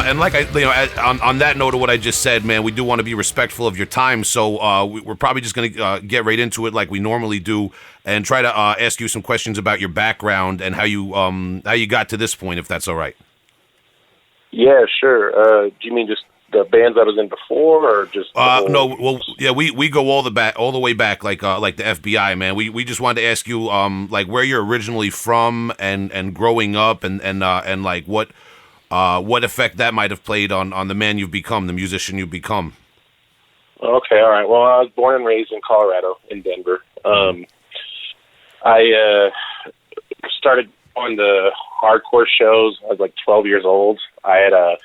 And like on that note of what I just said, man, we do want to be respectful of your time. So we're probably just going to get right into it like we normally do, and try to ask you some questions about your background and how you got to this point, if that's all right. Yeah, sure. Do you mean just the bands I was in before, or just no? Well, yeah, we go all the way back, like the FBI, man. We just wanted to ask you like where you're originally from and growing up and like what effect that might have played on the man you've become, the musician you've become. Okay, all right. Well, I was born and raised in Colorado, in Denver. I started on the hardcore shows. I was like 12 years old. I had a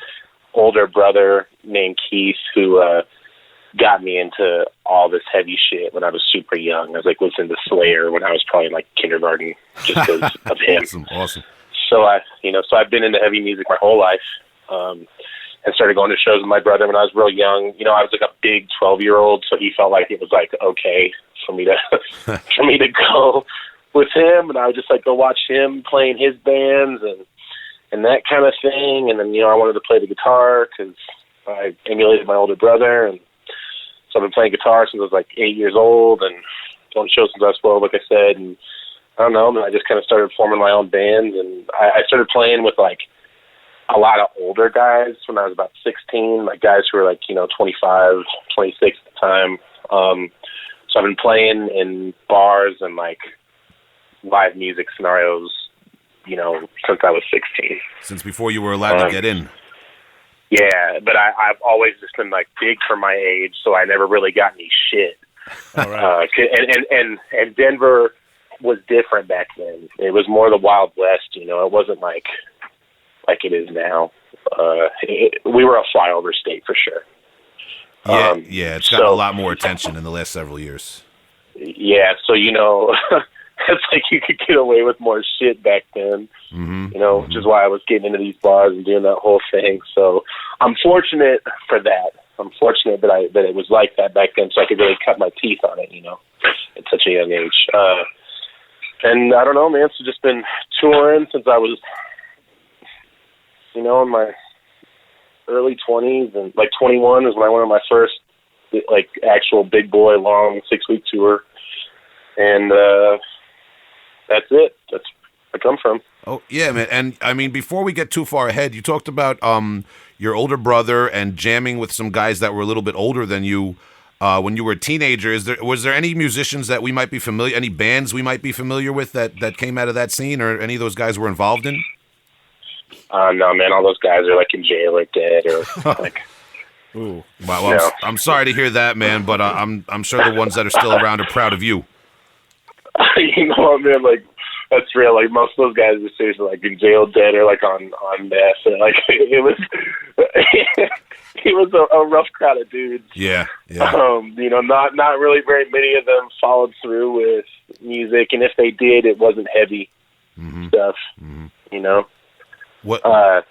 older brother named Keith who got me into all this heavy shit when I was super young. I was like listening to Slayer when I was probably in like kindergarten just because of him. Awesome. So I've been into heavy music my whole life, and started going to shows with my brother when I was real young. You know, I was like a big 12-year-old, so he felt like it was like okay for me to for me to go with him, and I would just like go watch him playing his bands and that kind of thing. And then I wanted to play the guitar because I emulated my older brother, and so I've been playing guitar since I was like 8 years old, and going to shows since I was 12, like I said. And I don't know, I just kind of started forming my own band, and I started playing with like a lot of older guys when I was about 16, like guys who were like 25, 26 at the time. So I've been playing in bars and like live music scenarios, since I was 16. Since before you were allowed to get in. Yeah, but I've always just been like big for my age, so I never really got any shit. All right. And Denver was different back then. It was more the Wild West, it wasn't like it is now. We were a flyover state for sure. Yeah, it's gotten a lot more attention in the last several years. Yeah, so it's like you could get away with more shit back then, which is why I was getting into these bars and doing that whole thing. So I'm fortunate for that. I'm fortunate that it was like that back then, so I could really cut my teeth on it, at such a young age. And I don't know, man. So just been touring since I was, in my early 20s, and like 21 is when I went on my first like actual big boy long 6-week tour, and that's it. That's where I come from. Oh yeah, man. And I mean, before we get too far ahead, you talked about your older brother and jamming with some guys that were a little bit older than you when you were a teenager. Was there any musicians that we might be familiar, any bands we might be familiar with that came out of that scene, or any of those guys were involved in? No, man. All those guys are like in jail or dead or like. Ooh. Well, I'm sorry to hear that, man. But I'm sure the ones that are still around are proud of you. You know what, man? Like that's real. Like most of those guys are seriously like in jail, dead, or like on meth. And, like it was, it was a rough crowd of dudes. Yeah. Not really very many of them followed through with music, and if they did, it wasn't heavy stuff. What?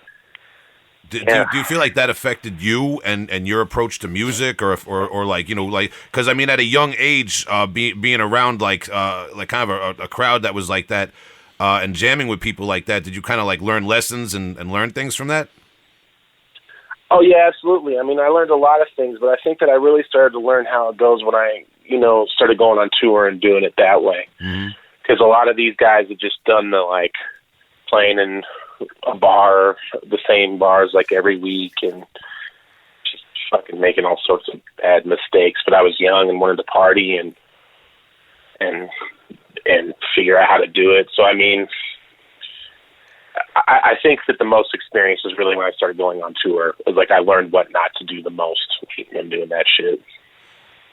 Do you feel like that affected you and your approach to music, or like because I mean at a young age, being around like kind of a crowd that was like that, and jamming with people like that, did you kind of like learn lessons and learn things from that? Oh yeah, absolutely. I mean, I learned a lot of things, but I think that I really started to learn how it goes when I started going on tour and doing it that way. Because a lot of these guys have just done the like playing in a bar, the same bars like every week, and just fucking making all sorts of bad mistakes. But I was young and wanted to party and figure out how to do it. So I mean, I think that the most experience was really when I started going on tour. It was like I learned what not to do the most when doing that shit.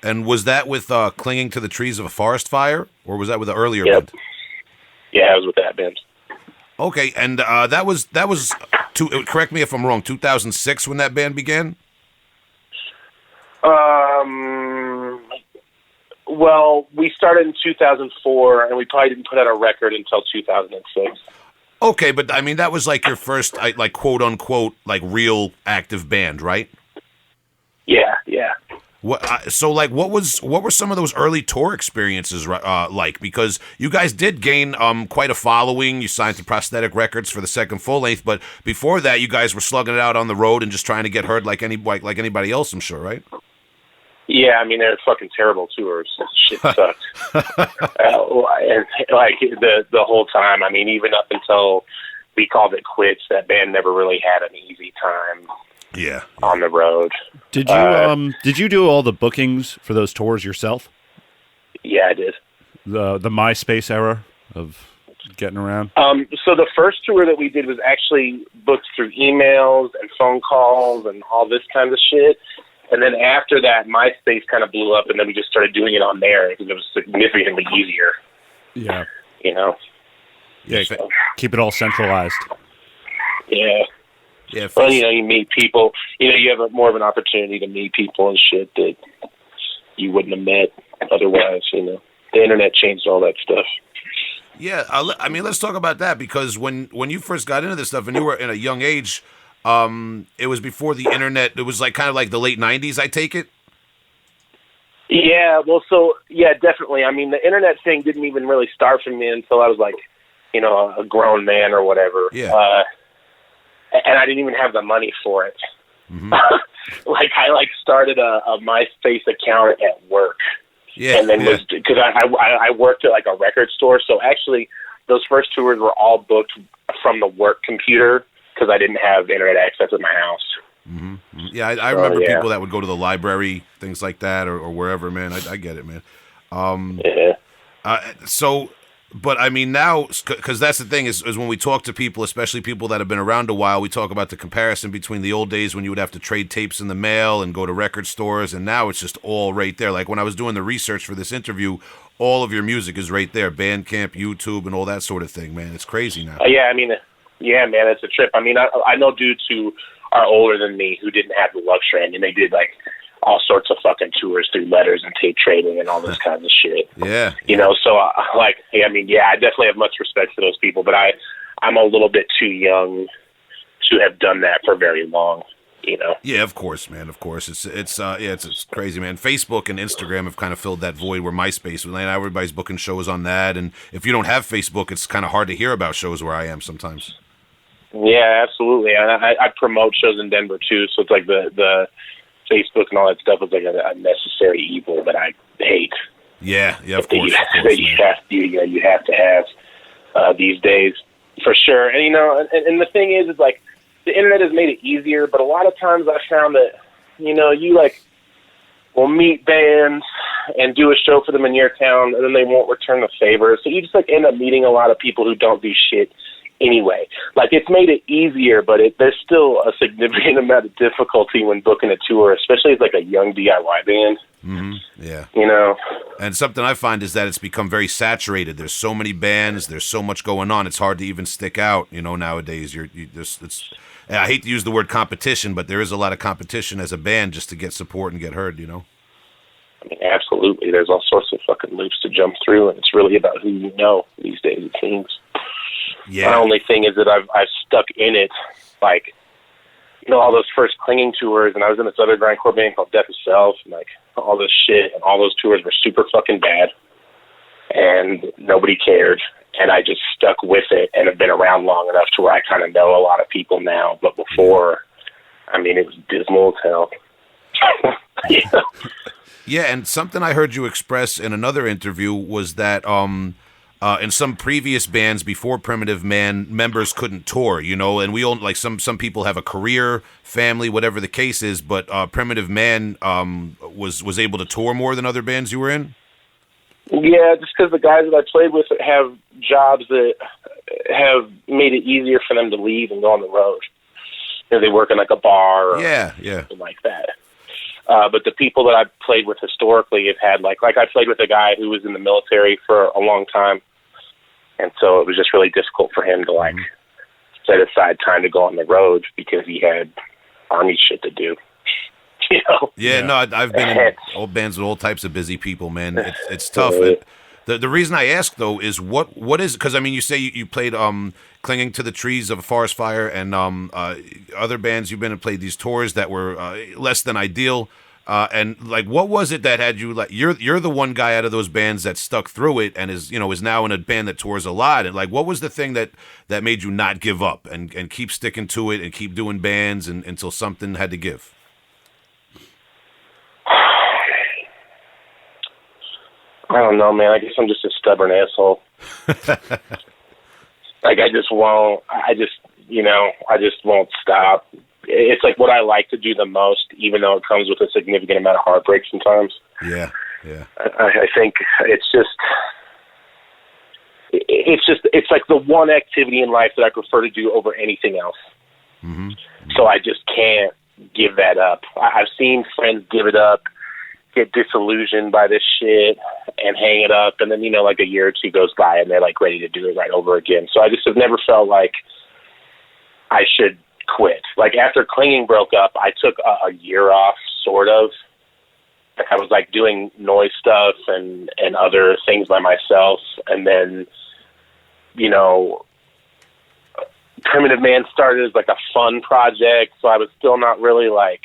And was that with Clinging to the Trees of a Forest Fire, or was that with the earlier band? Yeah, it was with that band. Okay, and that was correct me if I'm wrong, 2006 when that band began? Well, we started in 2004, and we probably didn't put out a record until 2006. Okay, but I mean that was like your first, like quote unquote, like real active band, right? Yeah. What were some of those early tour experiences like? Because you guys did gain quite a following. You signed to Prosthetic Records for the second full length, but before that, you guys were slugging it out on the road and just trying to get heard like anybody else. I'm sure, right? Yeah, I mean they're fucking terrible tours. Shit sucked. And like the whole time. I mean, even up until we called it quits, that band never really had an easy time. Yeah. On the road. Did you do all the bookings for those tours yourself? Yeah, I did. The MySpace era of getting around? So the first tour that we did was actually booked through emails and phone calls and all this kind of shit. And then after that, MySpace kind of blew up, and then we just started doing it on there because it was significantly easier. Yeah. You know? Yeah, so. Keep it all centralized. Yeah. Yeah. Well, you know, you meet people. You know, you have more of an opportunity to meet people and shit that you wouldn't have met otherwise. You know, the internet changed all that stuff. Yeah, I mean, let's talk about that because when you first got into this stuff and you were in a young age, it was before the internet. It was like kind of like the late '90s. I take it. Yeah. Well, yeah, definitely. I mean, the internet thing didn't even really start for me until I was like, you know, a grown man or whatever. Yeah. And I didn't even have the money for it. Mm-hmm. I started a MySpace account at work. Yeah. And then because I worked at like a record store. So actually those first tours were all booked from the work computer because I didn't have internet access at my house. Mm-hmm. Yeah. I remember people that would go to the library, things like that, or wherever, man. I get it, man. But I mean now, because that's the thing is when we talk to people, especially people that have been around a while, we talk about the comparison between the old days when you would have to trade tapes in the mail and go to record stores, and now it's just all right there. Like when I was doing the research for this interview, all of your music is right there, Bandcamp, YouTube, and all that sort of thing, man. It's crazy now. Yeah, I mean, yeah, man, it's a trip. I mean, I know dudes who are older than me who didn't have the luxury, and they did like all sorts of fucking tours through letters and tape trading and all this kind of shit. Yeah. You know, so I definitely have much respect for those people, but I'm a little bit too young to have done that for very long, you know? Yeah, of course, man. Of course. It's crazy, man. Facebook and Instagram have kind of filled that void where MySpace, now everybody's booking shows on that. And if you don't have Facebook, it's kind of hard to hear about shows where I am sometimes. Yeah, absolutely. And I promote shows in Denver too. So it's like the Facebook and all that stuff is like a necessary evil that I hate. Yeah, of course. You have to have these days for sure. And you know, and the thing is like the internet has made it easier, but a lot of times I found that you know you like will meet bands and do a show for them in your town, and then they won't return the favor. So you just like end up meeting a lot of people who don't do shit anyway. Like it's made it easier, but there's still a significant amount of difficulty when booking a tour, especially as like a young DIY band. Mm-hmm. Yeah. You know? And something I find is that it's become very saturated. There's so many bands, there's so much going on. It's hard to even stick out, you know, nowadays. I hate to use the word competition, but there is a lot of competition as a band just to get support and get heard, you know? I mean, absolutely. There's all sorts of fucking loops to jump through, and it's really about who you know these days, it seems. Yeah. My only thing is that I've stuck in it, like, you know, all those first Clinging tours, and I was in this other grindcore band called Death Itself, and like all this shit, and all those tours were super fucking bad, and nobody cared, and I just stuck with it, and have been around long enough to where I kind of know a lot of people now. But before, I mean, it was dismal as hell. Yeah. Yeah, and something I heard you express in another interview was that in some previous bands before Primitive Man, members couldn't tour, you know, and we all, like some people have a career, family, whatever the case is, but Primitive Man was able to tour more than other bands you were in? Yeah, just because the guys that I played with have jobs that have made it easier for them to leave and go on the road. You know, they work in like a bar or something like that. But the people that I played with historically have had like I played with a guy who was in the military for a long time, and so it was just really difficult for him to like set aside time to go on the road because he had army shit to do. You know? Yeah, no, I've been in old bands with all types of busy people, man. It's tough. The reason I ask though is what is, because I mean you say you played Clinging to the Trees of a Forest Fire and other bands you've been and played these tours that were less than ideal. And like, what was it that had you like? You're the one guy out of those bands that stuck through it and is now in a band that tours a lot. And like, what was the thing that made you not give up and keep sticking to it and keep doing bands until something had to give? I don't know, man. I guess I'm just a stubborn asshole. Like, I just won't stop. It's like what I like to do the most, even though it comes with a significant amount of heartbreak sometimes. Yeah. I think it's like the one activity in life that I prefer to do over anything else. Mm-hmm. So I just can't give that up. I've seen friends give it up, get disillusioned by this shit and hang it up, and then like a year or two goes by and they're like ready to do it right over again. So I just have never felt like I should quit. Like after Clinging broke up, I took a year off, sort of. I was like doing noise stuff and other things by myself, and then Primitive Man started as like a fun project, so I was still not really like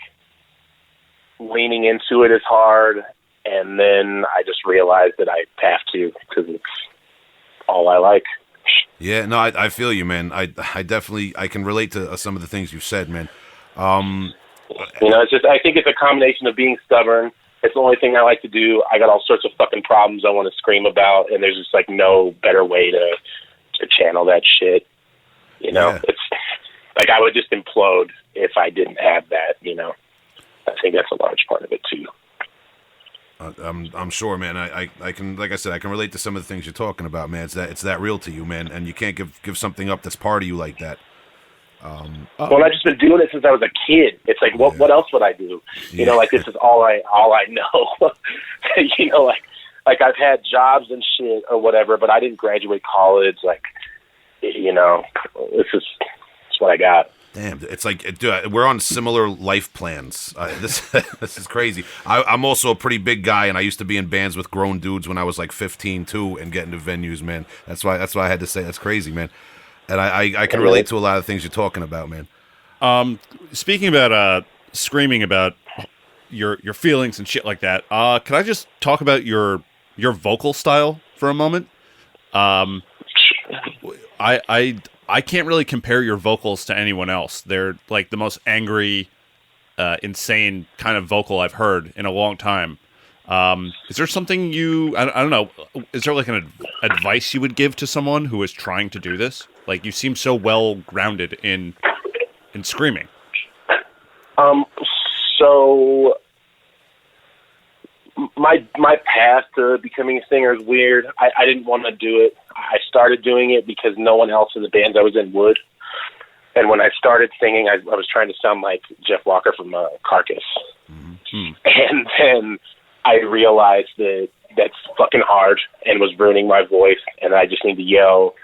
leaning into it as hard, and then I just realized that I have to because it's all I like. Yeah, no, I feel you, man. I definitely I can relate to some of the things you've said, man. It's just I think it's a combination of being stubborn. It's the only thing I like to do. I got all sorts of fucking problems I want to scream about, and there's just like no better way to channel that shit. Yeah. It's like I would just implode if I didn't have that. I think that's a large part of it too. I'm sure, man. I can, like I said, I can relate to some of the things you're talking about, man. It's that real to you, man, and you can't give something up that's part of you like that. Well, I've just been doing it since I was a kid. It's like, what else would I do? Like this is all I know. like I've had jobs and shit or whatever, but I didn't graduate college. Like, this is what I got. Damn, it's like, dude, we're on similar life plans. This is crazy. I'm also a pretty big guy, and I used to be in bands with grown dudes when I was like 15 too, and getting to venues, man. That's why I had to say that's crazy, man. And I can relate to a lot of things you're talking about, man. Speaking about screaming about your feelings and shit like that, can I just talk about your vocal style for a moment? I can't really compare your vocals to anyone else. They're like the most angry, insane kind of vocal I've heard in a long time. Is there something I don't know, is there like an advice you would give to someone who is trying to do this? Like, you seem so well grounded in screaming. So my path to becoming a singer is weird. I didn't want to do it. I started doing it because no one else in the bands I was in would. And when I started singing, I was trying to sound like Jeff Walker from Carcass. Mm-hmm. And then I realized that that's fucking hard and was ruining my voice, and I just need to yell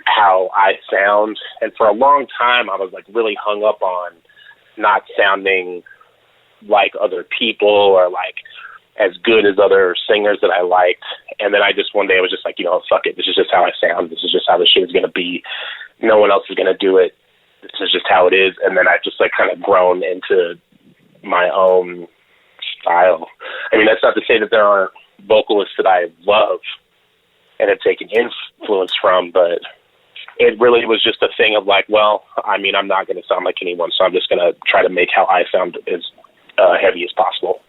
how I sound. And for a long time, I was like really hung up on not sounding like other people or like as good as other singers that I liked. And then I just one day I was just like, fuck it. This is just how I sound. This is just how the shit is going to be. No one else is going to do it. This is just how it is. And then I've just like kind of grown into my own style. I mean, that's not to say that there aren't vocalists that I love and have taken influence from, but it really was just a thing of like, well, I mean, I'm not going to sound like anyone, so I'm just going to try to make how I sound as heavy as possible.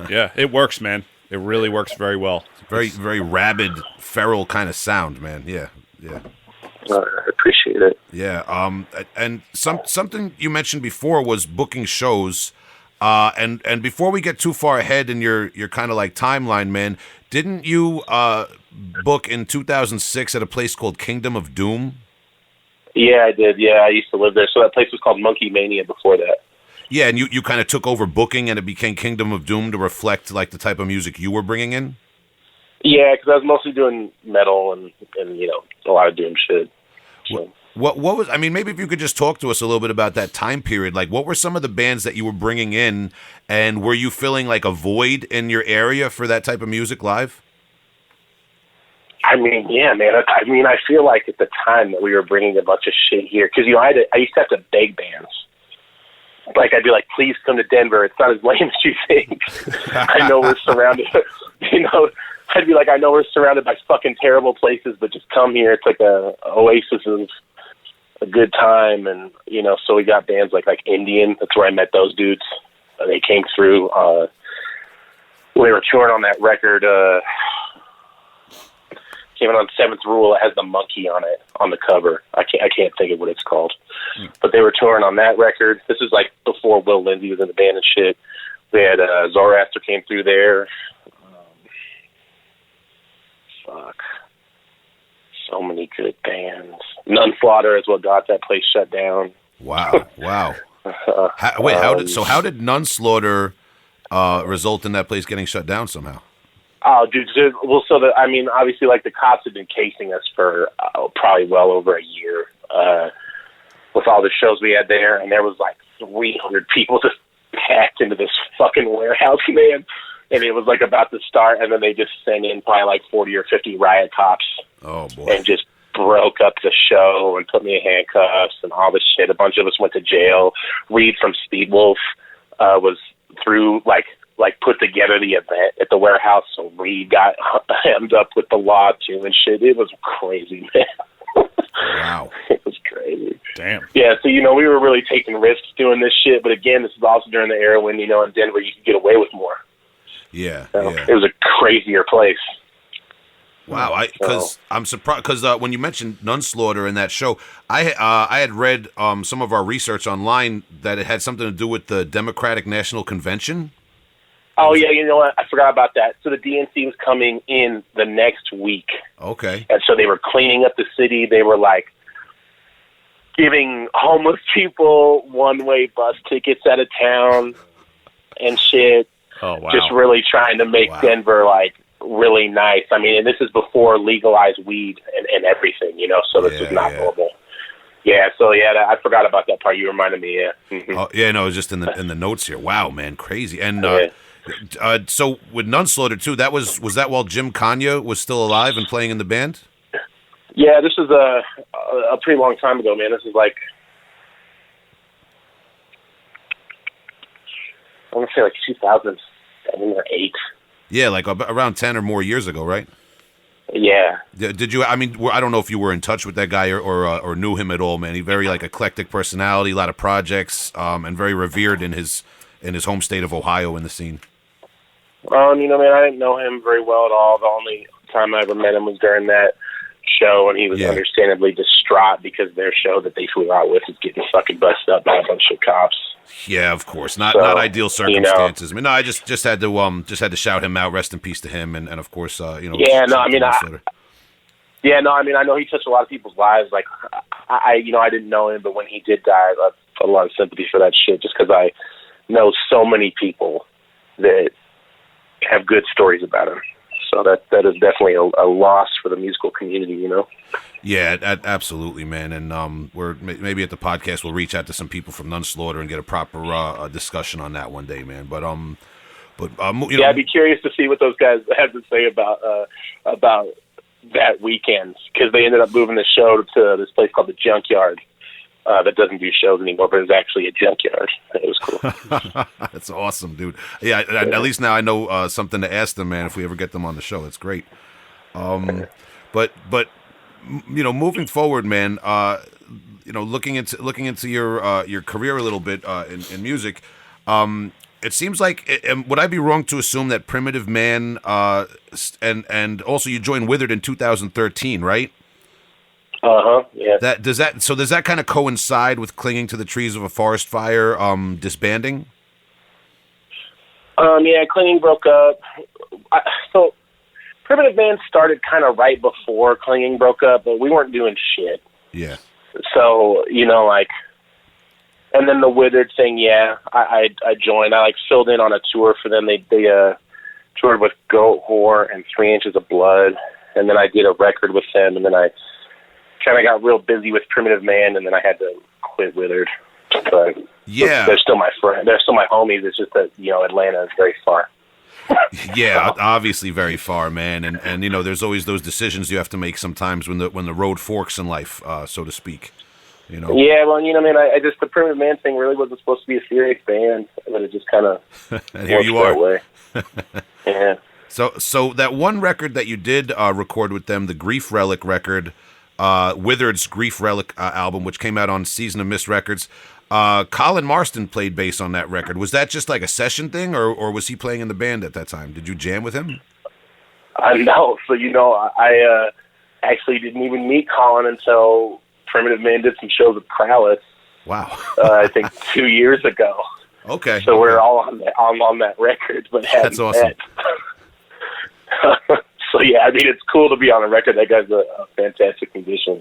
Yeah, it works, man. It really works very well. Very, very rabid, feral kind of sound, man. Yeah. I appreciate it. Yeah. And something you mentioned before was booking shows. And before we get too far ahead in your kind of like timeline, man, didn't you book in 2006 at a place called Kingdom of Doom? Yeah, I did. Yeah, I used to live there. So that place was called Monkey Mania before that. Yeah, and you kind of took over booking, and it became Kingdom of Doom to reflect like the type of music you were bringing in. Yeah, because I was mostly doing metal and a lot of Doom shit. So. What was, I mean, maybe if you could just talk to us a little bit about that time period. Like, what were some of the bands that you were bringing in, and were you feeling like a void in your area for that type of music live? I mean, yeah, man. I feel like at the time that we were bringing a bunch of shit here, because I used to have to beg bands like I'd be like, please come to Denver. It's not as lame as you think. I know we're surrounded. I'd be like, I know we're surrounded by fucking terrible places, but just come here. It's like a oasis of a good time. And so we got bands like Indian. That's where I met those dudes. They came through. We were touring on that record. Came in on Seventh Rule. It has the monkey on it on the cover. I can't think of what it's called, but they were touring on that record. This is like before Will Lindsay was in the band and shit. We had Zoroaster came through there. So many good bands. Nunslaughter is what got that place shut down. Wow. How did Nunslaughter result in that place getting shut down somehow? Oh, dude. Well, obviously, like the cops had been casing us for probably well over a year with all the shows we had there, and there was like 300 people just packed into this fucking warehouse, man. And it was like about to start, and then they just sent in probably like 40 or 50 riot cops. Oh boy! And just broke up the show and put me in handcuffs and all this shit. A bunch of us went to jail. Reed from Speedwolf was through like put together the event at the warehouse, so Reed got hemmed up with the law too and shit. It was crazy, man. Wow. It was crazy. Damn. Yeah, so we were really taking risks doing this shit, but again, this is also during the era when in Denver you could get away with more. Yeah, It was a crazier place. Wow, I'm surprised because when you mentioned Nunslaughter in that show, I had read some of our research online that it had something to do with the Democratic National Convention. Oh yeah, you know what? I forgot about that. So the DNC was coming in the next week. Okay. And so they were cleaning up the city. They were like giving homeless people one-way bus tickets out of town and shit. Oh wow. Just really trying to make Denver like really nice. I mean, and this is before legalized weed and everything, so this was not normal. Yeah, so I forgot about that part. You reminded me, yeah. Mm-hmm. Oh, yeah, no, it was just in the notes here. Wow, man, crazy. And so with Nunslaughter too, was that while Jim Kanye was still alive and playing in the band? Yeah, this was a pretty long time ago, man. This is like, I want to say like 2007 or 8. Yeah, like around 10 or more years ago, right? Yeah. Did you? I mean, I don't know if you were in touch with that guy or knew him at all, man. He very like eclectic personality, a lot of projects, and very revered in his home state of Ohio in the scene. Man, I didn't know him very well at all. The only time I ever met him was during that show, and he was understandably distraught because their show that they flew out with is getting fucking busted up by a bunch of cops. Yeah, of course, not ideal circumstances. I mean, no, I just had to shout him out. Rest in peace to him, and of course, Yeah, no, I mean, I know he touched a lot of people's lives. Like, I didn't know him, but when he did die, I felt a lot of sympathy for that shit. Just because I know so many people that have good stories about him. So that is definitely a loss for the musical community, Yeah, absolutely, man. And we're maybe at the podcast we'll reach out to some people from Nunslaughter and get a proper discussion on that one day, man. But I'd be curious to see what those guys have to say about that weekend, because they ended up moving the show to this place called the Junkyard. That doesn't do shows anymore, but it's actually a junkyard. It was cool. That's awesome, dude. Yeah, at least now I know something to ask them, man. If we ever get them on the show, that's great. But moving forward, man. Looking into your career a little bit in music. It seems like, would I be wrong to assume that Primitive Man and also you joined Withered in 2013, right? Yeah. Does that kind of coincide with Clinging to the Trees of a Forest Fire disbanding? Yeah, Clinging broke up. So Primitive Man started kind of right before Clinging broke up, but we weren't doing shit. Yeah. So, and then the Withered thing, yeah, I joined. I filled in on a tour for them. They toured with Goat Whore and 3 Inches of Blood, and then I did a record with them, and then I kind of got real busy with Primitive Man, and then I had to quit Withered. But yeah, they're still my friends. They're still my homies. It's just that Atlanta is very far. Yeah, obviously very far, man. And there's always those decisions you have to make sometimes when the road forks in life, so to speak. You know? Yeah, well, man, I just the Primitive Man thing really wasn't supposed to be a serious band, but it just kind of and here you are. That way. Yeah. So that one record that you did record with them, the Grief Relic record, Withered's Grief Relic album, which came out on Season of Mist Records. Colin Marston played bass on that record. Was that just like a session thing, or was he playing in the band at that time? Did you jam with him? No. So, I actually didn't even meet Colin until Primitive Man did some shows with Krallice. Wow. I think 2 years ago. Okay. So we're all on that record, but that's awesome. So yeah, I mean, it's cool to be on a record. That guy's a fantastic musician,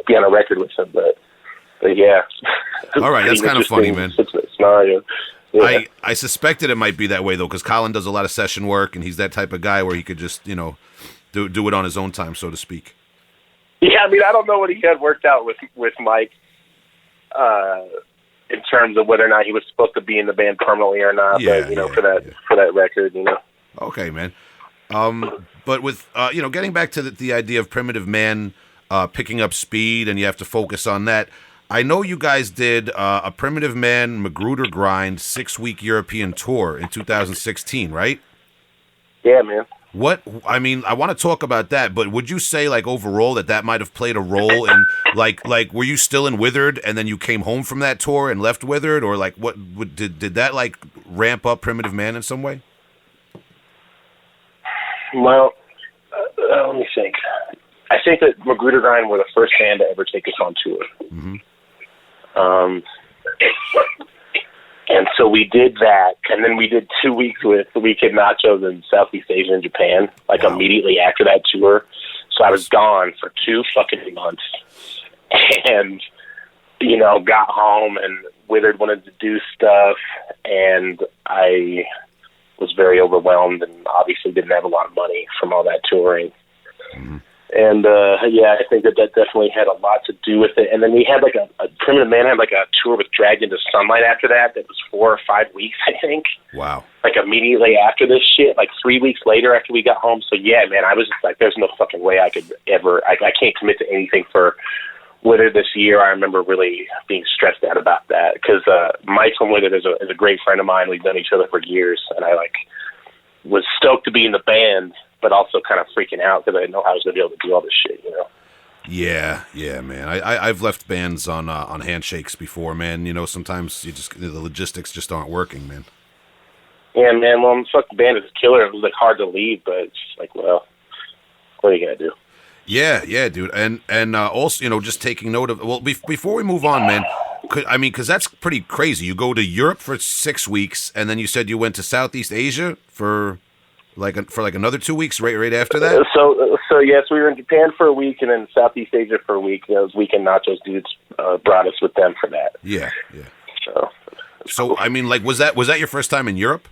be on a record with him, but yeah. All right, that's kind of funny, man. Scenario. Yeah. I suspected it might be that way though, because Colin does a lot of session work, and he's that type of guy where he could just do it on his own time, so to speak. Yeah, I mean, I don't know what he had worked out with Mike in terms of whether or not he was supposed to be in the band permanently or not. Yeah, but for that record, Okay, man. But with getting back to the idea of Primitive Man picking up speed, and you have to focus on that. I know you guys did a Primitive Man Magruder Grind 6-week European tour in 2016, right? Yeah, man. I want to talk about that, but would you say, like, overall that might have played a role in, like, were you still in Withered and then you came home from that tour and left Withered, or like did that like ramp up Primitive Man in some way? Well, let me think. I think that Magruder Grind were the first band to ever take us on tour. Mm-hmm. And so we did that, and then we did 2 weeks with Weekend Nachos in Southeast Asia and Japan, immediately after that tour. So I was gone for 2 fucking months, and, got home, and Withered wanted to do stuff, and I was very overwhelmed and obviously didn't have a lot of money from all that touring. Mm-hmm. And, I think that definitely had a lot to do with it. And then we had a Primitive Man had a tour with Dragged Into Sunlight after that was 4 or 5 weeks, I think. Wow. Immediately after this shit, 3 weeks later after we got home. So yeah, man, I was just like, there's no fucking way I could ever, I can't commit to anything for Withered this year. I remember really being stressed out about that because, Mike from Withered is a great friend of mine. We've known each other for years, and I was stoked to be in the band, but also kind of freaking out because I didn't know how I was going to be able to do all this shit, Yeah, man. I've left bands on handshakes before, man. Sometimes the logistics just aren't working, man. Yeah, man. Well, fuck, the band is a killer. It was hard to leave, but it's well, what are you gonna do? Yeah, dude. And also, just taking note of. Well, before we move on, man. Because that's pretty crazy. You go to Europe for 6 weeks, and then you said you went to Southeast Asia for another 2 weeks right after that. So yes, we were in Japan for a week, and then Southeast Asia for a week. Those Weekend Nachos dudes brought us with them for that. Yeah. So cool. was that your first time in Europe?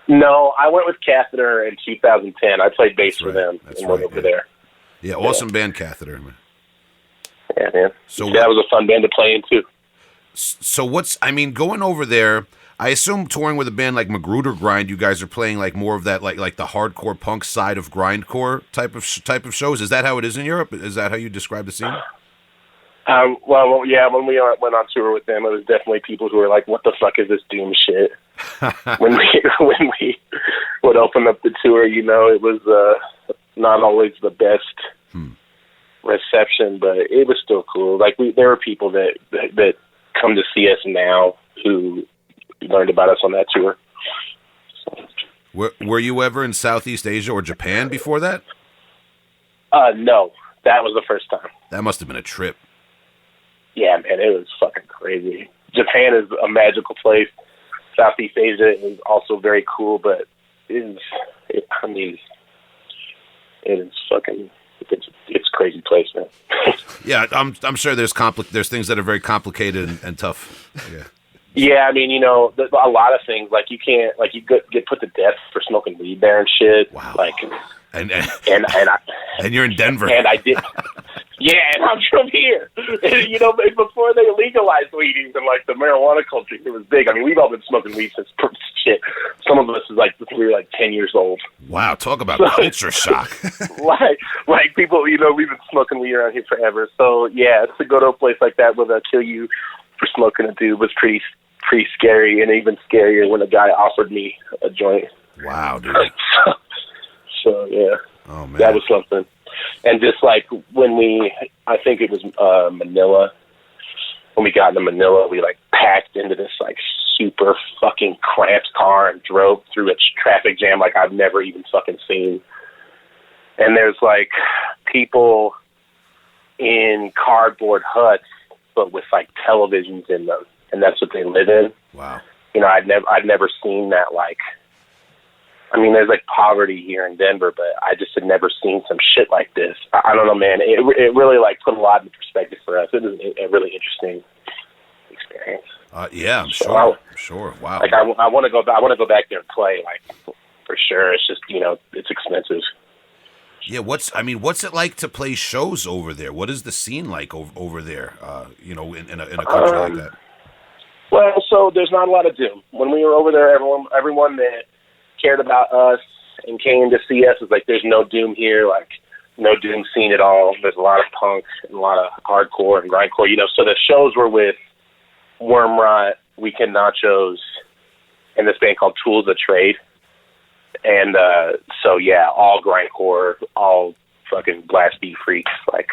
No, I went with Catheter in 2010. I played bass for them and went over there. Yeah, awesome band, Catheter, man. Yeah, man. So that was a fun band to play in too. So going over there, I assume touring with a band like Magruder Grind, you guys are playing more of that like the hardcore punk side of grindcore type of shows. Is that how it is in Europe? Is that how you describe the scene? Well, yeah. When we went on tour with them, it was definitely people who were like, "What the fuck is this doom shit?" when we would open up the tour, it was not always the best reception, but it was still cool. There were people that come to see us now who learned about us on that tour. So. Were you ever in Southeast Asia or Japan before that? No, that was the first time. That must have been a trip. Yeah, man, it was fucking crazy. Japan is a magical place. Southeast Asia is also very cool, but it's a crazy place, man. Yeah, I'm sure there's things that are very complicated and tough. Yeah. Yeah, a lot of things you can't you get put to death for smoking weed there and shit. Wow. And you're in Denver. And I did. Yeah, and I'm from here. And, you know, before they legalized weed, even like the marijuana culture, it was big. I mean, we've all been smoking weed since shit. Some of us is like we were like 10 years old. Wow, talk about culture shock. like people, you know, we've been smoking weed around here forever. So yeah, to go to a place like that where they'll kill you for smoking a dude was pretty scary, and even scarier when a guy offered me a joint. Wow, dude. So yeah, oh man, that was something. And just like when I think it was Manila, when we got into Manila, we like packed into this like super fucking cramped car and drove through a traffic jam like I've never even fucking seen. And there's like people in cardboard huts, but with like televisions in them, and that's what they live in. Wow. You know, I'd never seen that. Like, I mean, there's like poverty here in Denver, but I just had never seen some shit like this. I don't know, man. It really like put a lot into perspective for us. It was a really interesting experience. Yeah, I'm sure. Sure. Wow. Like I want to go. I want to go back there and play. Like for sure. It's just, you know, it's expensive. Yeah. What's it like to play shows over there? What is the scene like over there? You know, in a country like that. Well, so there's not a lot of doom. When we were over there, everyone that cared about us and came to see us was like, there's no doom here, like no doom scene at all. There's a lot of punk and a lot of hardcore and grindcore, you know. So the shows were with Wormrot, Weekend Nachos, and this band called Tools of Trade. And so yeah, all grindcore, all fucking blast beat freaks, like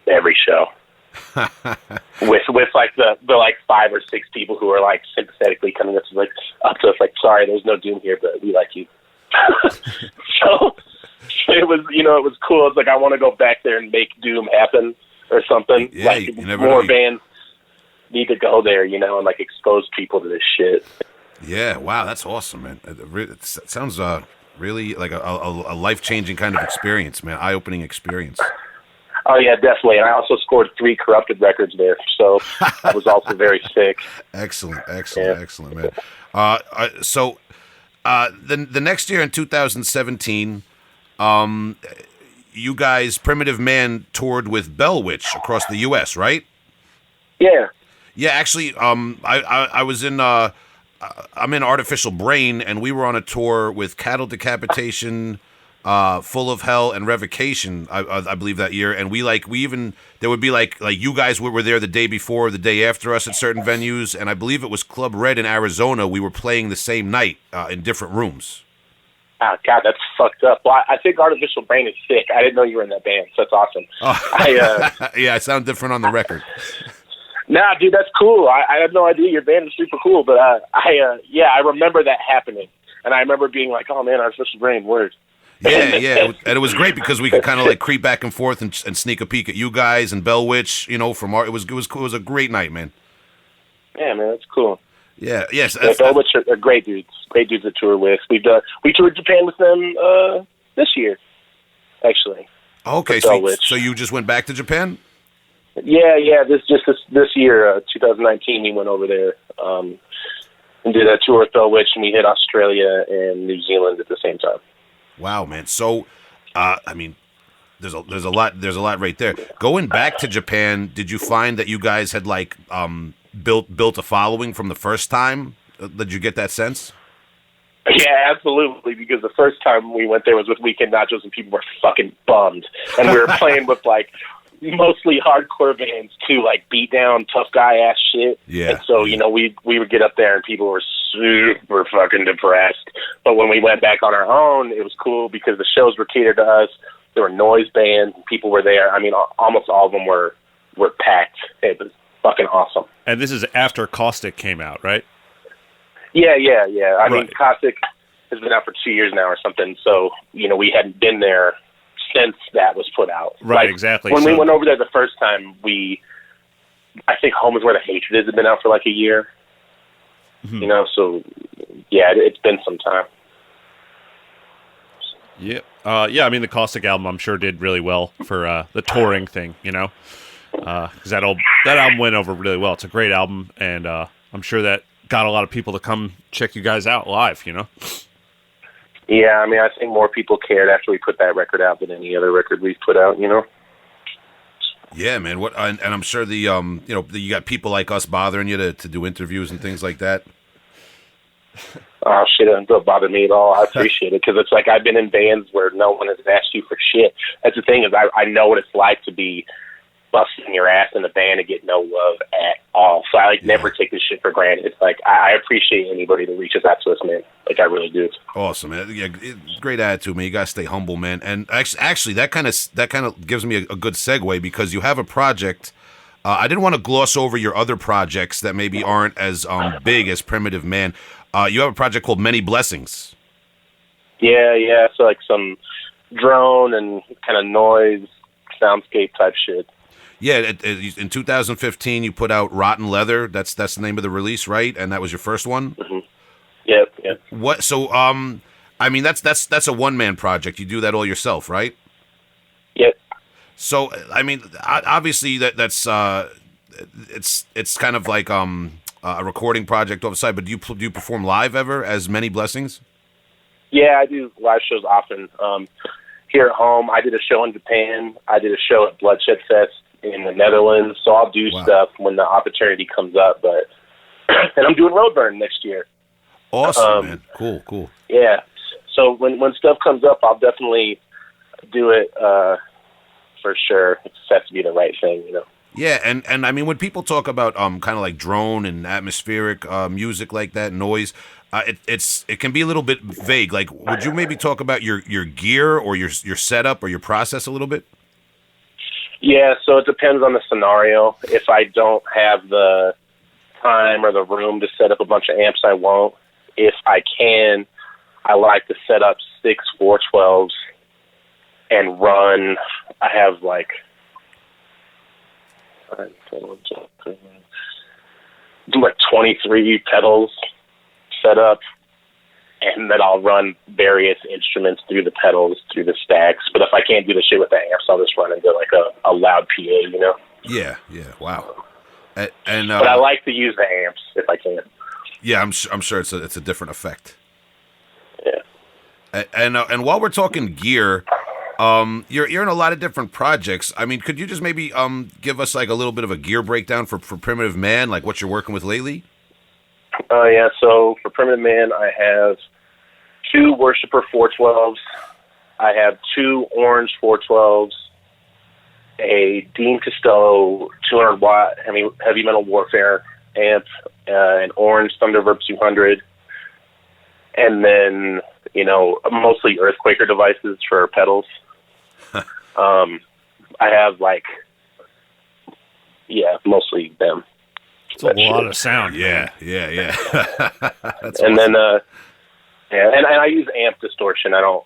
every show. with like the like 5 or 6 people who are like sympathetically coming up to us like, sorry, there's no doom here, but we like you. So it was, you know, it was cool. It's like I want to go back there and make doom happen or something. Yeah, like you never more know. bands need to go there, you know, and like expose people to this shit. Yeah, wow, that's awesome, man. It sounds really like a life-changing kind of experience, man. Eye-opening experience. Oh yeah, definitely. And I also scored 3 Corrupted records there, so that was also very sick. Excellent, man. So the next year in 2017, you guys, Primitive Man, toured with Bell Witch across the U.S., right? Yeah. Yeah, actually, I was in. I'm in Artificial Brain, and we were on a tour with Cattle Decapitation, Full of Hell, and Revocation. I believe that year, and there would be like you guys were there the day before, or the day after us at certain venues, and I believe it was Club Red in Arizona. We were playing the same night in different rooms. Oh, God, that's fucked up. Well, I think Artificial Brain is sick. I didn't know you were in that band, so that's awesome. Oh. Yeah, I sound different on the record. Nah, dude, that's cool. I had no idea your band is super cool, but I remember that happening, and I remember being like, oh man, Artificial Brain, word. Yeah, and it was great because we could kind of like creep back and forth and sneak a peek at you guys and Bell Witch, you know, from it was cool. It was a great night, man. Yeah, man, that's cool. Yeah, yes. Yeah, Bell Witch are great dudes to tour with. We toured Japan with them this year, actually. Okay, so you just went back to Japan? Yeah. This year, 2019, we went over there and did a tour with Bell Witch, and we hit Australia and New Zealand at the same time. Wow, man. So, I mean, there's a lot right there. Going back to Japan, did you find that you guys had like built a following from the first time? Did you get that sense? Yeah, absolutely. Because the first time we went there was with Weekend Nachos, and people were fucking bummed, and we were playing with like mostly hardcore bands too, like beat down, tough guy ass shit. Yeah. And so, you know, we would get up there and people were super fucking depressed. But when we went back on our own, it was cool because the shows were catered to us. There were noise bands, people were there. I mean, almost all of them were packed. It was fucking awesome. And this is after Caustic came out, right? Yeah. I mean, Right. Caustic has been out for 2 years now or something. So, you know, we hadn't been there since that was put out. Right, like, exactly. When we went over there the first time, I think Home is Where the Hatred Is had been out for like a year. Mm-hmm. You know, so yeah, it's been some time. Yeah. I mean, the Caustic album, I'm sure, did really well for the touring thing, you know, because that album went over really well. It's a great album, and I'm sure that got a lot of people to come check you guys out live, you know? Yeah, I mean, I think more people cared after we put that record out than any other record we've put out, you know? Yeah, man. What? And I'm sure the you got people like us bothering you to do interviews and things like that. Oh, shit, it doesn't bother me at all. I appreciate it because it's like I've been in bands where no one has asked you for shit. That's the thing is I know what it's like to be busting your ass in a band and get no love at all. So I never take this shit for granted. It's like I appreciate anybody that reaches out to us, man. Like I really do. Awesome, man. Yeah, great attitude, man. You gotta stay humble, man. And actually, that kind of gives me a good segue because you have a project. I didn't want to gloss over your other projects that maybe aren't as big as Primitive Man. You have a project called Many Blessings. Yeah. So like some drone and kind of noise, soundscape type shit. Yeah, in 2015 you put out Rotten Leather. That's the name of the release, right? And that was your first one. Mm-hmm. Yeah. What? So, I mean, that's a one-man project. You do that all yourself, right? Yep. So, I mean, obviously that's it's kind of like a recording project off the side. But do you perform live ever as Many Blessings? Yeah, I do live shows often. Here at home, I did a show in Japan. I did a show at Bloodshed Fest in the Netherlands. So I'll do stuff when the opportunity comes up. But and I'm doing Roadburn next year. Awesome, man. Cool. Yeah. So when stuff comes up, I'll definitely do it for sure. It just has to be the right thing, you know. Yeah, and I mean, when people talk about kind of like drone and atmospheric music like that, noise, it can be a little bit vague. Like, would you maybe talk about your gear or your setup or your process a little bit? Yeah, so it depends on the scenario. If I don't have the time or the room to set up a bunch of amps, I won't. If I can, I like to set up 6 412s and run. I have like 23 pedals set up, and then I'll run various instruments through the pedals, through the stacks. But if I can't do the shit with the amps, I'll just run into like a loud PA, you know? Yeah, wow. And but I like to use the amps if I can. Yeah, I'm sure it's a different effect. Yeah. And while we're talking gear, you're in a lot of different projects. I mean, could you just maybe give us like a little bit of a gear breakdown for Primitive Man, like what you're working with lately? Yeah. So for Primitive Man, I have 2 Worshipper 412s. I have 2 Orange 412s, a Dean Costello 200-watt heavy metal warfare amp, an Orange Thunderverb 200, and then, mostly Earthquaker devices for pedals. I have mostly them. It's a lot of sound. Yeah. That's and awesome. then, and I use amp distortion. I don't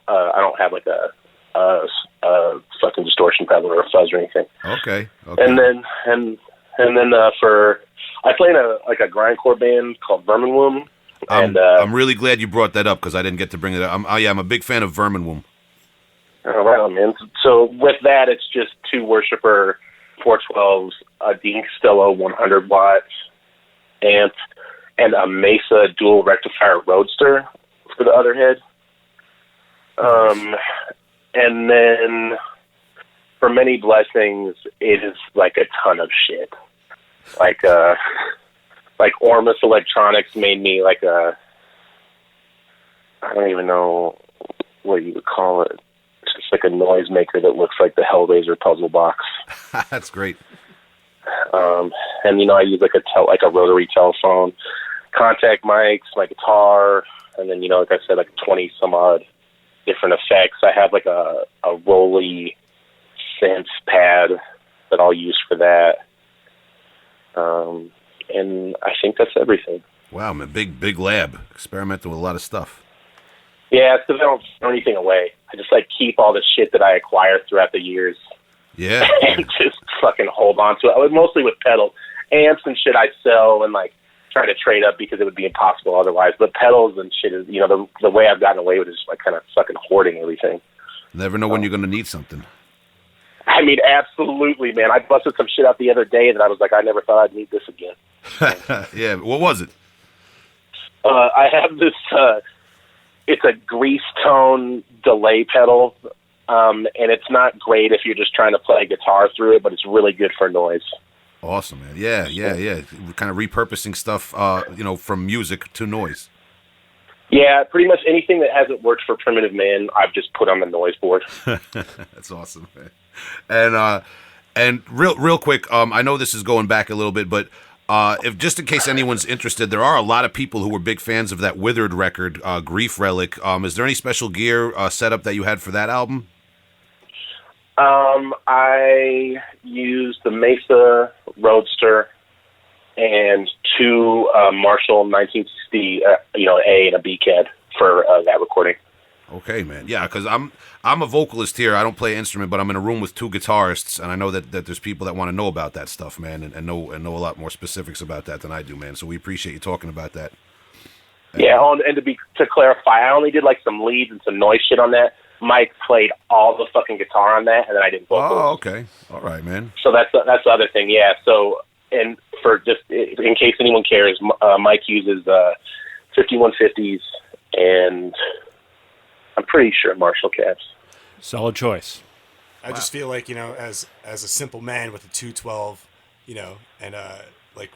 have like a fucking distortion pedal or a fuzz or anything. Okay. And then I play in a grindcore band called Vermin Womb. I'm really glad you brought that up because I didn't get to bring it up. I'm a big fan of Vermin Womb. Right on, man. So with that, it's just 2 Worshipper 412s, a Dean Costello 100-watt amp, and a Mesa dual rectifier Roadster for the other head. And then for Many Blessings, it is like a ton of shit. Like Ormus Electronics made me like I don't even know what you would call it. It's just like a noisemaker that looks like the Hellraiser puzzle box. That's great. And I use like a rotary telephone, contact mics, my guitar, and then like I said, like 20 some odd different effects. I have like a Rolly synth pad that I'll use for that. And I think that's everything. Wow, man, big lab, experimental with a lot of stuff. Yeah, it's because I don't throw anything away. I just keep all the shit that I acquired throughout the years. Yeah. And just fucking hold on to it. Mostly with pedals. Amps and shit I sell and try to trade up because it would be impossible otherwise. But pedals and shit is, the way I've gotten away with it is kind of fucking hoarding everything. Never know when you're going to need something. I mean, absolutely, man. I busted some shit out the other day that I was like, I never thought I'd need this again. Yeah, what was it? I have this, it's a grease tone delay pedal and it's not great if you're just trying to play guitar through it, but it's really good for noise. Awesome, man. Yeah. Kind of repurposing stuff, from music to noise. Yeah, pretty much anything that hasn't worked for Primitive Man, I've just put on the noise board. That's awesome, man. And real quick, I know this is going back a little bit, but if just in case anyone's interested, there are a lot of people who were big fans of that Withered record, Grief Relic. Is there any special gear setup that you had for that album? I used the Mesa Roadster and two Marshall 1960, A and a B CAD for that recording. Okay, man. Yeah, because I'm a vocalist here. I don't play an instrument, but I'm in a room with two guitarists, and I know that there's people that want to know about that stuff, man, and know a lot more specifics about that than I do, man. So we appreciate you talking about that. Yeah, and to clarify, I only did like some leads and some noise shit on that. Mike played all the fucking guitar on that, and then I didn't vocal. Oh, okay. All right, man. So that's the other thing, yeah. So, and for just in case anyone cares, Mike uses 5150s, and I'm pretty sure Marshall cabs. Solid choice. I just feel like, as a simple man with a 212, and like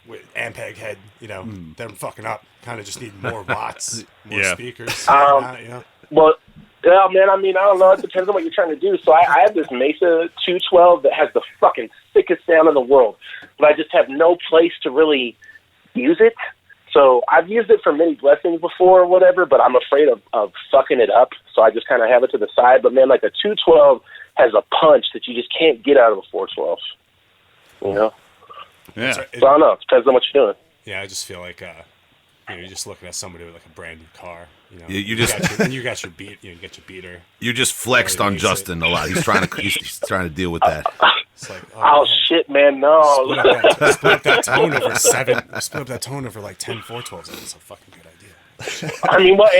with Ampeg head, that I'm fucking up. Kind of just need more watts, more speakers. Well, yeah, man, I don't know. It depends on what you're trying to do. So I have this Mesa 212 that has the fucking sickest sound in the world, but I just have no place to really use it. So I've used it for many blessings before or whatever, but I'm afraid of fucking it up. So I just kind of have it to the side. But man, like a 212 has a punch that you just can't get out of a 412. Yeah. So I don't know. It depends on what you're doing. Yeah, I just feel like you're just looking at somebody with like a brand new car. You just you got your beater. You just flexed on Justin a lot. He's trying to deal with that. It's like, oh shit, man, no. Split up that tone over 7. Split up that tone over like 10 412s. That's a fucking good idea. I mean, what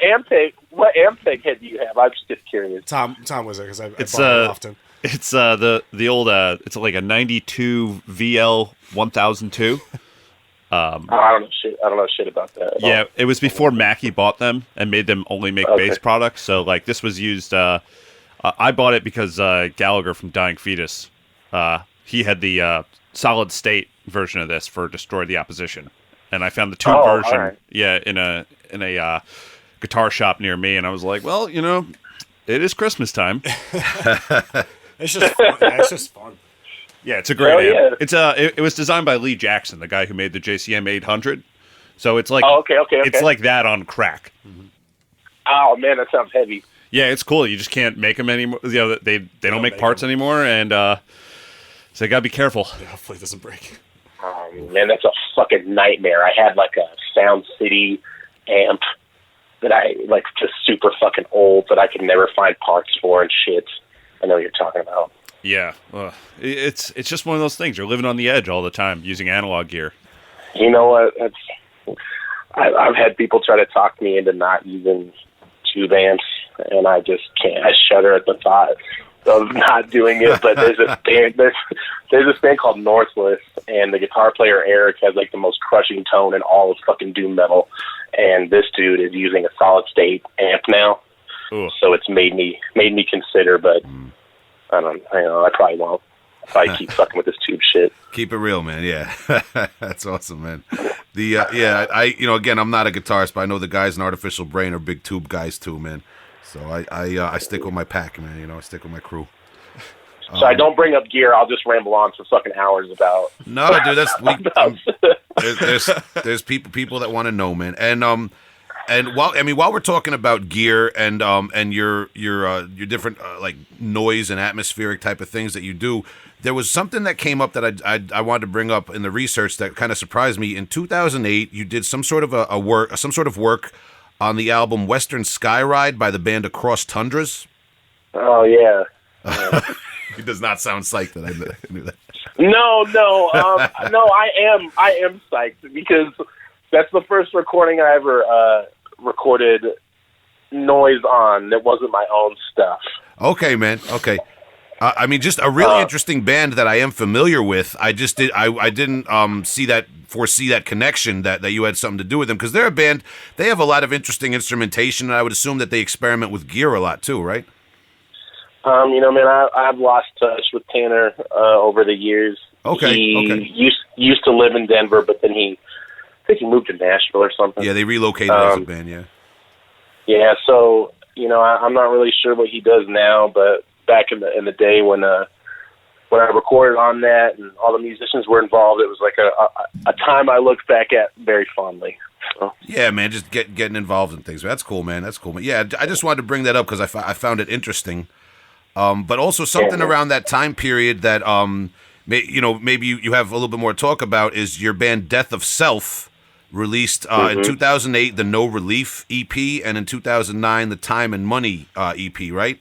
Ampeg head do you have? I'm just curious. Tom was there because I bought it often. It's the old it's like a 92 VL 1002. I don't know shit about that. Yeah, it was before Mackie bought them and made them only make bass products. So like this was used. I bought it because Gallagher from Dying Fetus, he had the solid state version of this for Destroy the Opposition, and I found the tube version. Right. Yeah, in a guitar shop near me, and I was like, well, it is Christmas time. It's just fun. It's just fun. Yeah, it's a great amp. Yeah. It's it was designed by Lee Jackson, the guy who made the JCM 800. So it's like it's like that on crack. Mm-hmm. Oh man, that sounds heavy. Yeah, it's cool. You just can't make them anymore. They don't make parts anymore, and so you gotta be careful. Yeah, hopefully it doesn't break. Oh man, that's a fucking nightmare. I had like a Sound City amp that I like, just super fucking old that I could never find parts for and shit. I know what you're talking about. Yeah, it's just one of those things. You're living on the edge all the time using analog gear. You know what? I've had people try to talk me into not using tube amps, and I just can't. I shudder at the thought of not doing it. But there's this band called Northless, and the guitar player Eric has like the most crushing tone in all of fucking doom metal, and this dude is using a solid state amp now. Ooh. So it's made me consider, but. I probably won't. I'll probably keep fucking with this tube shit. Keep it real, man. Yeah, that's awesome, man. Again, I'm not a guitarist, but I know the guys in Artificial Brain are big tube guys too, man. So I stick with my pack, man. I stick with my crew. So I don't bring up gear. I'll just ramble on for fucking hours about. No, dude, there's people that want to know, man, And while we're talking about gear and your different like noise and atmospheric type of things that you do, there was something that came up that I wanted to bring up in the research that kind of surprised me. In 2008, you did some sort of work on the album Western Skyride by the band Across Tundras. Oh yeah. It does not sound psyched that I knew that. No, I am psyched because that's the first recording I ever recorded noise on that wasn't my own stuff. Okay, man. Okay. Just a really interesting band that I am familiar with. I didn't foresee that connection that you had something to do with them, because they're a band. They have a lot of interesting instrumentation, and I would assume that they experiment with gear a lot too, right? Man, I've lost touch with Tanner over the years. Okay. He used to live in Denver, but then I think he moved to Nashville or something. Yeah, they relocated as a band. Yeah. Yeah, so I'm not really sure what he does now, but back in the day when I recorded on that and all the musicians were involved, it was like a time I look back at very fondly. So. Yeah, man, just getting involved in things. That's cool, man. That's cool. Yeah, I just wanted to bring that up because I found it interesting. But also something around that time period that maybe you have a little bit more to talk about is your band Death of Self released in 2008 the No Relief EP and in 2009 the Time and Money EP, right?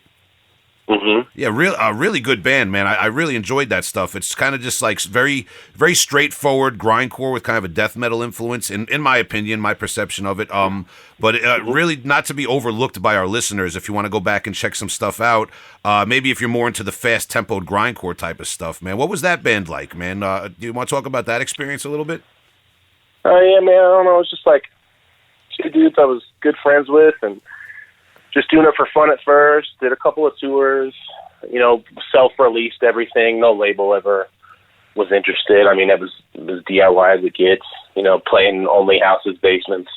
Mm-hmm. Yeah, really good band, man. I really enjoyed that stuff. It's kind of just like very, very straightforward grindcore with kind of a death metal influence, in my opinion, my perception of it. But really not to be overlooked by our listeners. If you want to go back and check some stuff out, maybe if you're more into the fast-tempoed grindcore type of stuff, man. What was that band like, man? Do you want to talk about that experience a little bit? Yeah, man. I don't know. It's just like two dudes I was good friends with, and just doing it for fun at first. Did a couple of tours, self-released everything. No label ever was interested. I mean, it was DIY as it gets. Playing only houses, basements,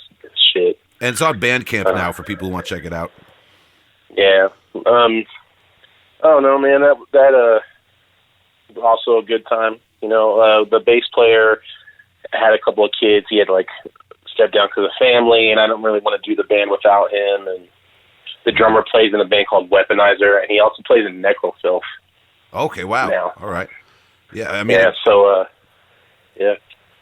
shit. And it's on Bandcamp now for people who want to check it out. Yeah. I don't know, man. That was also a good time. The bass player had a couple of kids. He had to step down to the family, and I don't really want to do the band without him. And the drummer plays in a band called Weaponizer, and he also plays in Necrofilth. Okay, wow. Now. All right. Yeah, I mean... Yeah, so, yeah.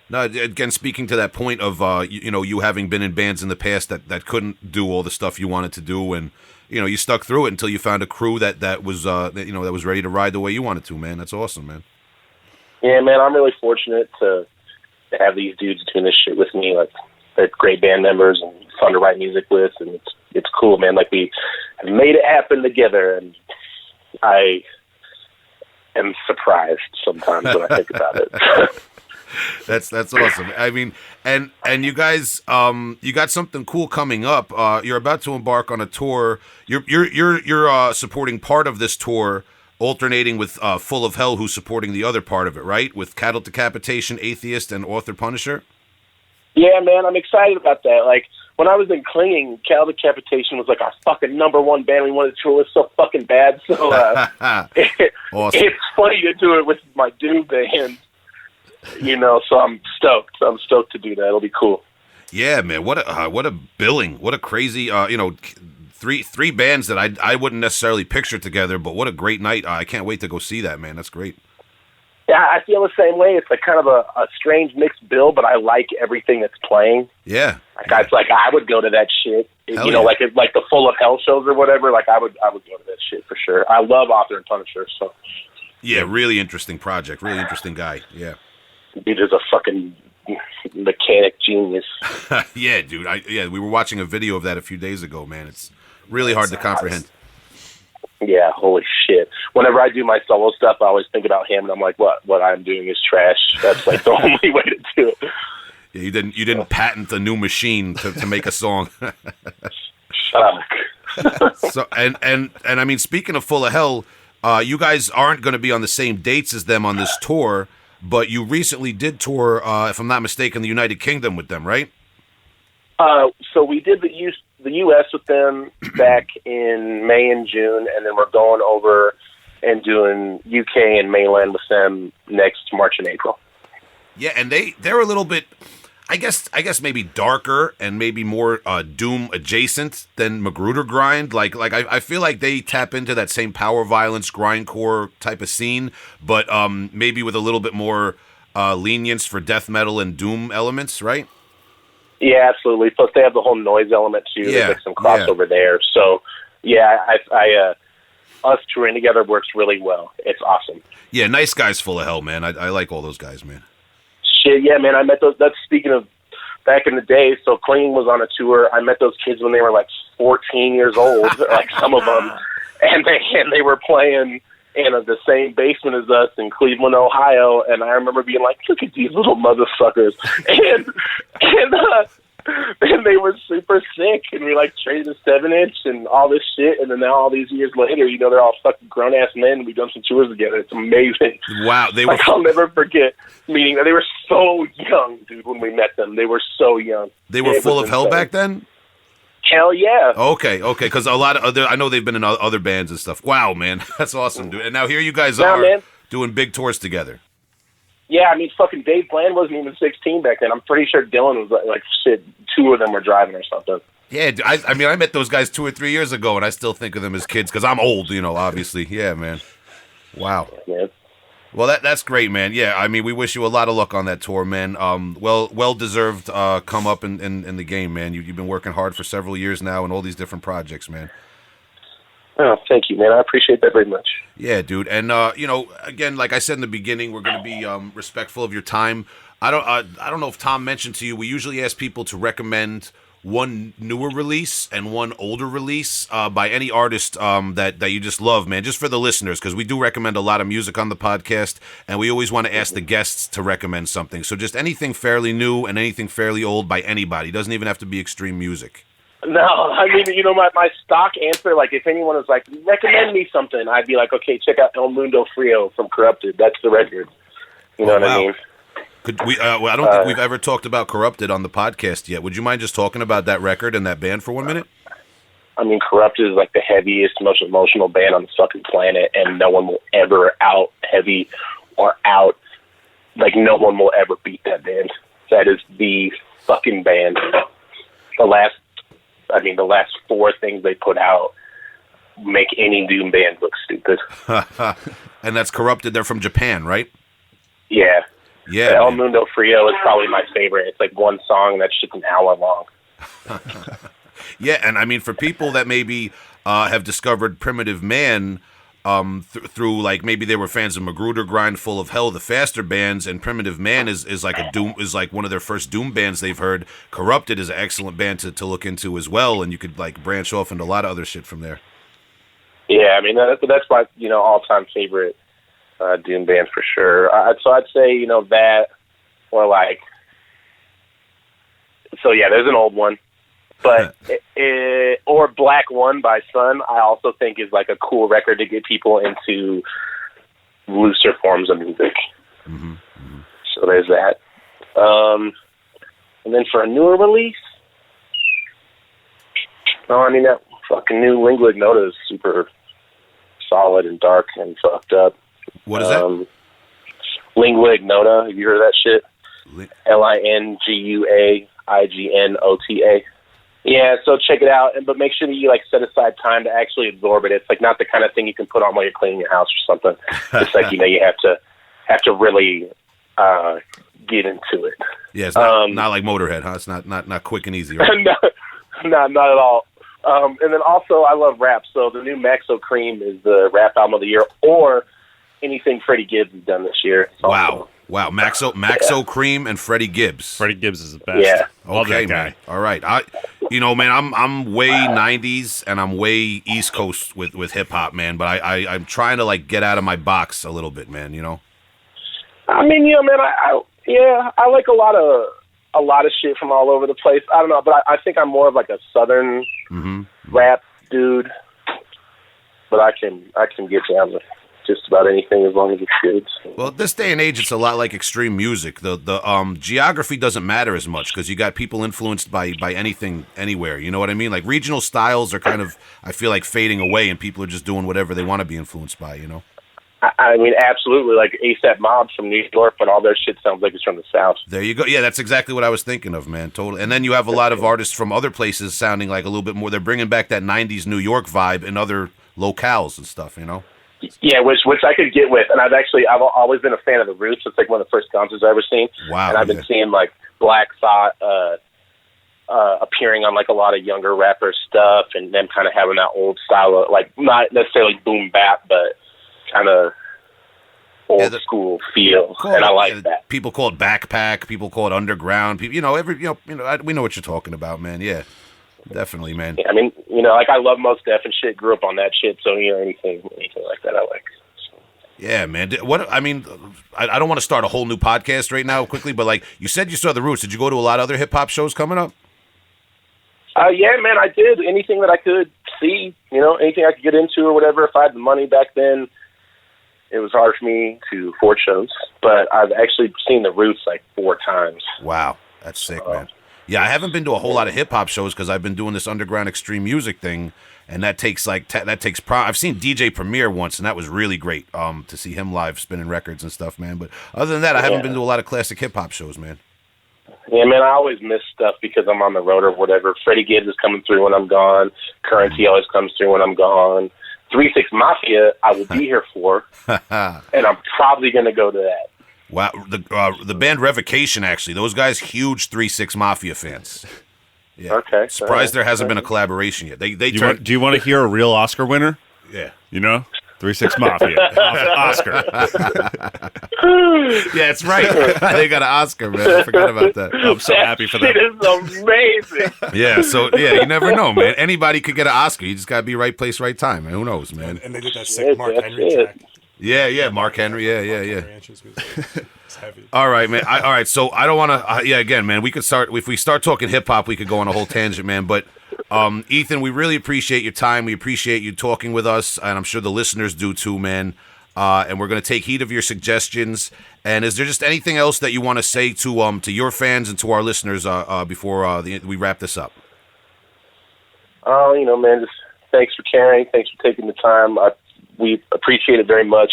No, again, speaking to that point of, you having been in bands in the past that couldn't do all the stuff you wanted to do, and, you stuck through it until you found a crew that was ready to ride the way you wanted to, man. That's awesome, man. Yeah, man, I'm really fortunate to have these dudes doing this shit with me. They're great band members and fun to write music with, and it's cool, man. We have made it happen together, and I am surprised sometimes when I think about it. That's awesome. I mean, and you guys, you got something cool coming up. You're about to embark on a tour. You're supporting part of this tour, alternating with Full of Hell, who's supporting the other part of it, right? With Cattle Decapitation, Atheist, and Author Punisher. Yeah, man, I'm excited about that. When I was in Clinging, Cattle Decapitation was our fucking #1 band. We wanted to tour with so fucking bad. So Awesome. It's funny to do it with my Doom band. So I'm stoked. I'm stoked to do that. It'll be cool. Yeah, man. What a billing. What a crazy, three bands that I wouldn't necessarily picture together, but what a great night. I can't wait to go see that, man. That's great. Yeah, I feel the same way. It's kind of a strange mixed bill, but I like everything that's playing. Yeah. I would go to that shit. Like the Full of Hell shows or whatever. I would go to that shit for sure. I love Author and Punisher. So. Yeah, really interesting project. Really interesting guy. Yeah. Dude is a fucking mechanic genius. Yeah, dude. We were watching a video of that a few days ago, man. It's really hard to comprehend. Yeah, holy shit. Whenever I do my solo stuff, I always think about him, and I'm like, what I'm doing is trash. That's the only way to do it. Yeah, you didn't patent a new machine to make a song. Shut up. So and I mean, speaking of Full of Hell, you guys aren't going to be on the same dates as them on this tour, but you recently did tour, if I'm not mistaken, the United Kingdom with them, right? So we did the U.S. with them back in May and June, and then we're going over and doing UK and mainland with them next March and April. Yeah, and they're a little bit, I guess maybe darker and maybe more Doom adjacent than Magruder Grind. I feel like they tap into that same power violence grindcore type of scene, but maybe with a little bit more lenience for death metal and Doom elements, right? Yeah, absolutely. Plus, they have the whole noise element too. Yeah, There's some crossover there. So, yeah, us touring together works really well. It's awesome. Yeah, nice guys, Full of Hell, man. I like all those guys, man. Shit, yeah, man. I met those. That's speaking of back in the day. So, Clinging was on a tour. I met those kids when they were 14 years old, some of them, and they were playing in the same basement as us in Cleveland, Ohio, and I remember being like, look at these little motherfuckers. And And they were super sick, and we like traded a 7-inch and all this shit. And then now, all these years later, you know, they're all fucking grown ass men. And we've done some tours together. It's amazing. Wow, they were. Like, I'll never forget meeting them. They were so young, dude. When we met them, they were so young. They were full of hell back then. Hell yeah. Okay, because a lot of other, I know they've been in other bands and stuff. Wow, man, that's awesome, dude. And now here you guys are doing big tours together. Yeah, I mean, fucking Dave Bland wasn't even 16 back then. I'm pretty sure Dylan was like shit. 2 of them were driving or something. Yeah, I mean, I met those guys 2 or 3 years ago, and I still think of them as kids because I'm old, you know, obviously. Yeah, man. Wow. Yeah. Well, that's great, man. Yeah, I mean, we wish you a lot of luck on that tour, man. Well deserved come up in the game, man. You've been working hard for several years now and all these different projects, man. Oh, thank you, man. I appreciate that very much. Yeah, dude. And you know, again, like I said in the beginning, we're going to be respectful of your time. I don't know if Tom mentioned to you, we usually ask people to recommend one newer release and one older release by any artist that you just love, man, just for the listeners, because we do recommend a lot of music on the podcast, and we always want to ask the guests to recommend something. So just anything fairly new and anything fairly old by anybody. It doesn't even have to be extreme music. No, I mean, you know, my stock answer, like, if anyone was like, recommend me something, I'd be like, okay, check out El Mundo Frio from Corrupted. That's the record. You know what I mean? Could we? Well, I don't think we've ever talked about Corrupted on the podcast yet. Would you mind just talking about that record and that band for 1 minute? I mean, Corrupted is like the heaviest, most emotional band on the fucking planet, and no one will ever out heavy or out, like, no one will ever beat that band. That is the fucking band. The last 4 things they put out make any doom band look stupid. And that's Corrupted. They're from Japan, right? Yeah. Yeah. El Mundo Frio is probably my favorite. It's like one song that's just an hour long. Yeah, and I mean, for people that maybe have discovered Primitive Man through, like, maybe they were fans of Magruder Grind, Full of Hell, the faster bands, and Primitive Man is like one of their first doom bands they've heard. Corrupted is an excellent band to look into as well, and you could, like, branch off into a lot of other shit from there. Yeah, I mean, that's my, you know, all-time favorite doom band for sure. So I'd say, you know, that, or like, so yeah, there's an old one, but or Black One by Sun, I also think is like a cool record to get people into looser forms of music. Mm-hmm. Mm-hmm. So there's that. And then for a newer release, I mean, that fucking new Lingua Ignota is super solid and dark and fucked up. What is that? Lingua Ignota. Have you heard of that shit? LINGUAIGNOTA. Yeah, so check it out, but make sure that you, like, set aside time to actually absorb it. It's like not the kind of thing you can put on while you're cleaning your house or something. It's like, you know, you have to really get into it. Yeah, it's not like Motorhead, huh? It's not quick and easy, right? No, not at all. And then also, I love rap, so the new Maxo Cream is the rap album of the year, or anything Freddie Gibbs has done this year. Wow. Maxo Cream and Freddie Gibbs. Freddie Gibbs is the best. Yeah. Okay, man. All right. Man, I'm way 90s and I'm way East Coast with hip hop, man. But I'm trying to, like, get out of my box a little bit, man. You know. I mean, yeah, man. I like a lot of shit from all over the place. I don't know, but I think I'm more of like a Southern rap dude. But I can get down with just about anything as long as it's good. So. Well, this day and age, it's a lot like extreme music. The geography doesn't matter as much because you got people influenced by anything, anywhere. You know what I mean? Like, regional styles are kind of, I feel like, fading away, and people are just doing whatever they want to be influenced by. You know? I mean, absolutely. Like ASAP Mob from New York, but all their shit sounds like it's from the South. There you go. Yeah, that's exactly what I was thinking of, man. Totally. And then you have a lot of artists from other places sounding like a little bit more. They're bringing back that '90s New York vibe in other locales and stuff. You know? Yeah, which I could get with, and I've always been a fan of the Roots. It's like one of the first concerts I've ever seen. Wow. And I've been seeing like Black Thought appearing on like a lot of younger rapper stuff, and them kind of having that old style of, like, not necessarily boom bap, but kind of old school feel, and I like that. People call it backpack. People call it underground. People, we know what you're talking about, man. Yeah, definitely, man. Yeah, I mean, like, I love Mos Def and shit. Grew up on that shit, so anything like that, I like. So. Yeah, man. I don't want to start a whole new podcast right now quickly, but like you said, you saw the Roots. Did you go to a lot of other hip hop shows coming up? Yeah, man, I did anything that I could see, anything I could get into or whatever. If I had the money back then, it was hard for me to afford shows. But I've actually seen the Roots like 4 times. Wow, that's sick, man. Yeah, I haven't been to a whole lot of hip hop shows because I've been doing this underground extreme music thing, and that takes I've seen DJ Premier once, and that was really great. To see him live spinning records and stuff, man. But other than that, I haven't been to a lot of classic hip hop shows, man. Yeah, man, I always miss stuff because I'm on the road or whatever. Freddie Gibbs is coming through when I'm gone. Currency always comes through when I'm gone. 3-6 Mafia, I will be here for, and I'm probably going to go to that. Wow, the band Revocation, actually, those guys, huge 3-6 Mafia fans. Yeah. Okay. Surprised there hasn't been a collaboration yet. Do you want to hear a real Oscar winner? Yeah. 3-6 Mafia. Oscar. Yeah, that's right. They got an Oscar, man. I forgot about that. I'm so happy for them. It is amazing. Yeah, you never know, man. Anybody could get an Oscar. You just got to be right place, right time, man. Who knows, man? And they did that sick Mark Henry track. Yeah, Mark Henry. Yeah. It's heavy. All right, man. All right, so I don't want to. Again, man, we could start. If we start talking hip hop, we could go on a whole tangent, man. But Ethan, we really appreciate your time. We appreciate you talking with us, and I'm sure the listeners do too, man. And we're going to take heed of your suggestions. And is there just anything else that you want to say to your fans and to our listeners before we wrap this up? Man, just thanks for caring. Thanks for taking the time. We appreciate it very much.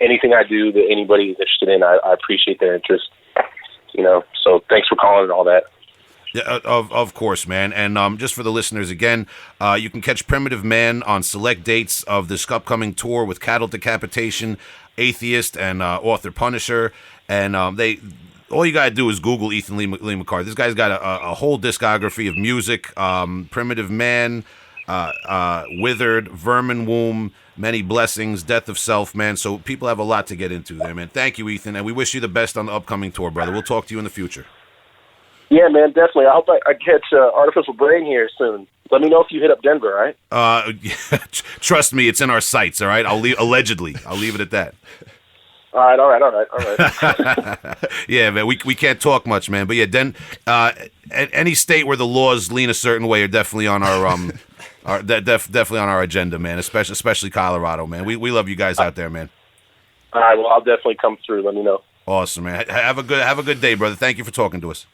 Anything I do that anybody's interested in, I appreciate their interest. So thanks for calling and all that. Yeah, of course, man. And just for the listeners again, you can catch Primitive Man on select dates of this upcoming tour with Cattle Decapitation, Atheist, and Author Punisher. And all you gotta do is Google Ethan Lee McCarthy. This guy's got a whole discography of music. Primitive Man, Withered, Vermin Womb, Many Blessings, Death of Self, man. So people have a lot to get into there, man. Thank you, Ethan, and we wish you the best on the upcoming tour, brother. We'll talk to you in the future. Yeah, man, definitely. I hope I catch Artificial Brain here soon. Let me know if you hit up Denver, all right? Trust me, it's in our sights, all right? Allegedly. I'll leave it at that. All right. Yeah, man, we can't talk much, man. But yeah, any state where the laws lean a certain way are definitely on our definitely on our agenda, man. Especially Colorado, man. We love you guys out there, man. All right, well, I'll definitely come through. Let me know. Awesome, man. Have a good day, brother. Thank you for talking to us.